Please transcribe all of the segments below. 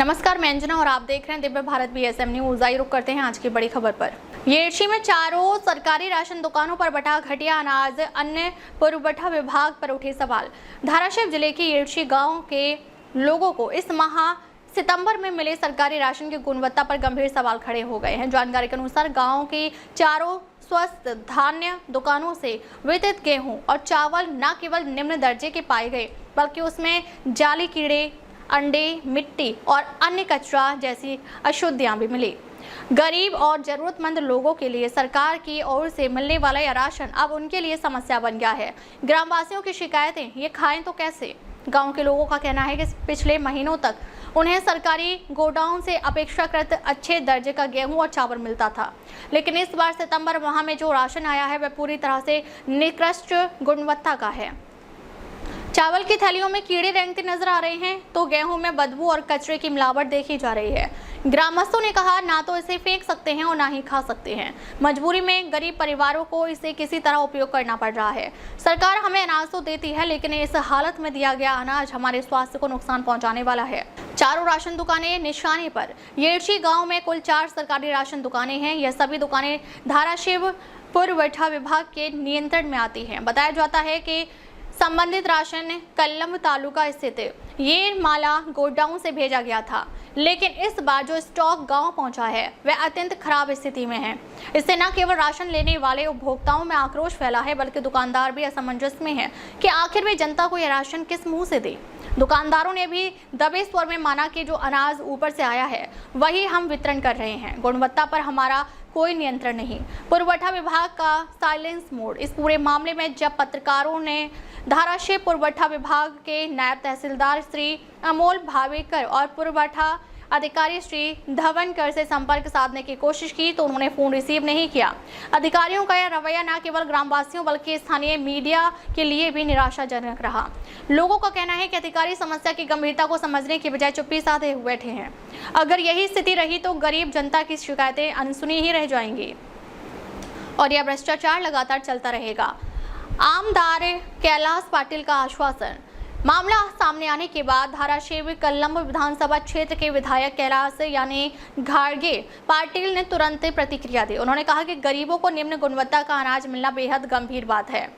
नमस्कार, मैं अंजना और आप देख रहे हैं दिव्य भारत बीएसएम न्यूज। आइए रुक करते हैं आज की बड़ी खबर पर। येरशी में चारों सरकारी राशन दुकानों पर बटा घटिया अनाज, अन्य पुरवठा विभाग पर उठे सवाल। धाराशिव जिले के येरशी गांव के लोगों को इस माह सितंबर में मिले सरकारी राशन की गुणवत्ता पर गंभीर सवाल खड़े हो गए हैं। जानकारी के अनुसार गांव की चारों स्वस्थ धान्य दुकानों से वितरित गेहूं और चावल न केवल निम्न दर्जे के पाए गए, बल्कि उसमें जाली कीड़े, अंडे, मिट्टी और अन्य कचरा जैसी अशुद्धियां भी मिली। गरीब और जरूरतमंद लोगों के लिए सरकार की ओर से मिलने वाला यह राशन अब उनके लिए समस्या बन गया है। ग्रामवासियों की शिकायतें, ये खाएं तो कैसे। गांव के लोगों का कहना है कि पिछले महीनों तक उन्हें सरकारी गोडाउन से अपेक्षाकृत अच्छे दर्जे का गेहूं और चावल मिलता था, लेकिन इस बार सितंबर माह में जो राशन आया है वह पूरी तरह से निकृष्ट गुणवत्ता का है। चावल की थैलियों में कीड़े रेंगते नजर आ रहे हैं तो गेहूं में बदबू और कचरे की मिलावट देखी जा रही है। ग्रामस्थों ने कहा, ना तो इसे फेंक सकते हैं और ना ही खा सकते हैं। मजबूरी में गरीब परिवारों को इसे किसी तरह उपयोग करना पड़ रहा है। सरकार हमें अनाज तो देती है, लेकिन इस हालत में दिया गया अनाज हमारे स्वास्थ्य को नुकसान पहुंचाने वाला है। चारों राशन दुकानें निशाने पर। येरशी गाँव में कुल 4 सरकारी राशन दुकानें हैं। यह सभी दुकानें धाराशिव पुरवठा विभाग के नियंत्रण में आती हैं। बताया जाता है कि संबंधित राशन कल्लम तालुका स्थित ये माला गोडाउन से भेजा गया था, लेकिन इस बार जो स्टॉक गांव पहुंचा है वह अत्यंत खराब स्थिति में है। इससे न केवल राशन लेने वाले उपभोक्ताओं में आक्रोश फैला है, बल्कि दुकानदार भी असमंजस में है कि आखिर में जनता को यह राशन किस मुंह से दे। दुकानदारों ने भी दबे स्वर में माना कि जो अनाज ऊपर से आया है वही हम वितरण कर रहे हैं, गुणवत्ता पर हमारा कोई नियंत्रण नहीं। पुरवठा विभाग का साइलेंस मोड। इस पूरे मामले में जब पत्रकारों ने धाराशिव पुरवठा विभाग के नायब तहसीलदार श्री अमोल भावेकर और पुरवठा अधिकारी श्री धवनकर से संपर्क साधने की कोशिश की तो उन्होंने फोन रिसीव नहीं किया। अधिकारियों का यह रवैया न केवल ग्रामवासियों बल्कि स्थानीय मीडिया के लिए भी निराशाजनक रहा। लोगों का कहना है कि अधिकारी समस्या की गंभीरता को समझने की बजाय चुप्पी साधे हुए बैठे हैं। अगर यही स्थिति रही तो गरीब जनता की शिकायतें अनसुनी ही रह जाएंगी और यह भ्रष्टाचार लगातार चलता रहेगा। आमदार कैलाश पाटिल का आश्वासन। मामला सामने आने के बाद धाराशिव कल्लम विधानसभा क्षेत्र के विधायक कैलाश यानी घाड़गे पाटिल ने तुरंत प्रतिक्रिया दी। उन्होंने कहा कि गरीबों को निम्न गुणवत्ता का अनाज मिलना बेहद गंभीर बात है।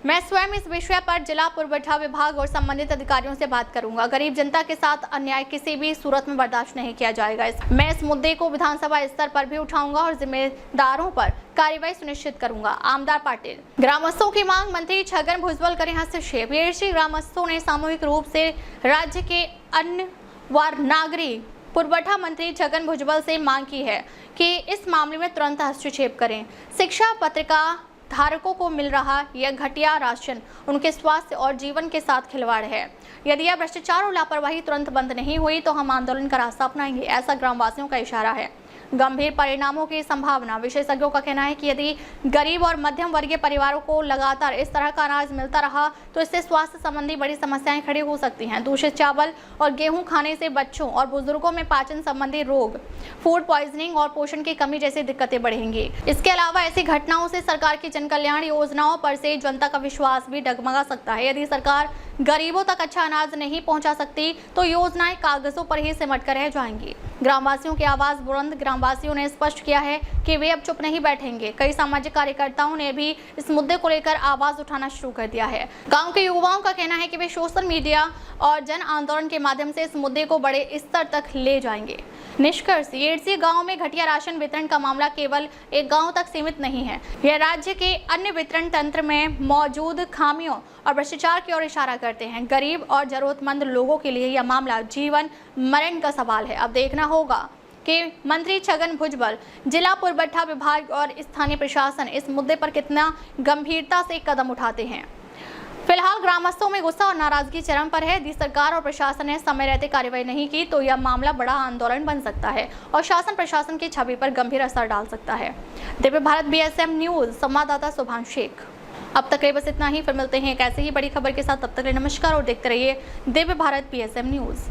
मैं स्वयं इस विषय पर जिला पुरवठा विभाग और संबंधित अधिकारियों से बात करूंगा। गरीब जनता के साथ अन्याय किसी भी सूरत में बर्दाश्त नहीं किया जाएगा। मैं इस मुद्दे को विधानसभा स्तर पर भी उठाऊंगा और जिम्मेदारों पर कार्रवाई सुनिश्चित करूंगा। आमदार पाटिल। ग्रामस्थों की मांग। मंत्री छगन भुजबल करें हस्तक्षेप। येरशी ग्रामस्थों ने सामूहिक रूप से राज्य के अन्न व नागरिक पुरवठा मंत्री छगन भुजबल से मांग की है कि इस मामले में तुरंत हस्तक्षेप करें। शिक्षा पत्रिका धारकों को मिल रहा यह घटिया राशन उनके स्वास्थ्य और जीवन के साथ खिलवाड़ है। यदि यह भ्रष्टाचार और लापरवाही तुरंत बंद नहीं हुई तो हम आंदोलन का रास्ता अपनाएंगे, ऐसा ग्रामवासियों का इशारा है। गंभीर परिणामों की संभावना। विशेषज्ञों का कहना है कि यदि गरीब और मध्यम वर्गीय परिवारों को लगातार इस तरह का अनाज मिलता रहा तो इससे स्वास्थ्य संबंधी बड़ी समस्याएं खड़ी हो सकती हैं। दूषित चावल और गेहूं खाने से बच्चों और बुजुर्गों में पाचन संबंधी रोग, फूड पॉइजनिंग और पोषण की कमी जैसी दिक्कतें बढ़ेंगी। इसके अलावा ऐसी घटनाओं से सरकार की जन कल्याण योजनाओं पर से जनता का विश्वास भी डगमगा सकता है। यदि सरकार गरीबों तक अच्छा अनाज नहीं पहुंचा सकती तो योजनाएं कागजों पर ही सिमट कर रह जाएंगी। ग्रामवासियों की आवाज बुलंद। ग्रामवासियों ने स्पष्ट किया है कि वे अब चुप नहीं बैठेंगे। कई सामाजिक कार्यकर्ताओं ने भी इस मुद्दे को लेकर आवाज उठाना शुरू कर दिया है। गांव के युवाओं का कहना है कि वे सोशल मीडिया और जन आंदोलन के माध्यम से इस मुद्दे को बड़े स्तर तक ले जाएंगे। निष्कर्ष। येरशी गांव में घटिया राशन वितरण का मामला केवल एक गांव तक सीमित नहीं है। यह राज्य के अन्य वितरण तंत्र में मौजूद खामियों और भ्रष्टाचार की ओर इशारा करते हैं। गरीब और जरूरतमंद लोगों के लिए यह मामला जीवन मरण का सवाल है। अब देखना होगा कि मंत्री छगन भुजबल, जिला पुरवठा विभाग और स्थानीय प्रशासन इस मुद्दे पर कितना गंभीरता से कदम उठाते हैं। फिलहाल ग्रामस्थों में गुस्सा और नाराजगी चरम पर है। यदि सरकार और प्रशासन ने समय रहते कार्रवाई नहीं की तो यह मामला बड़ा आंदोलन बन सकता है और शासन प्रशासन की छवि पर गंभीर असर डाल सकता है। दिव्य भारत बीएसएम न्यूज संवाददाता सुभाष शेख। अब तक बस इतना ही। फिर मिलते हैं एक ऐसे ही बड़ी खबर के साथ। तब तक नमस्कार और देखते रहिए दिव्य भारत बीएसएम न्यूज।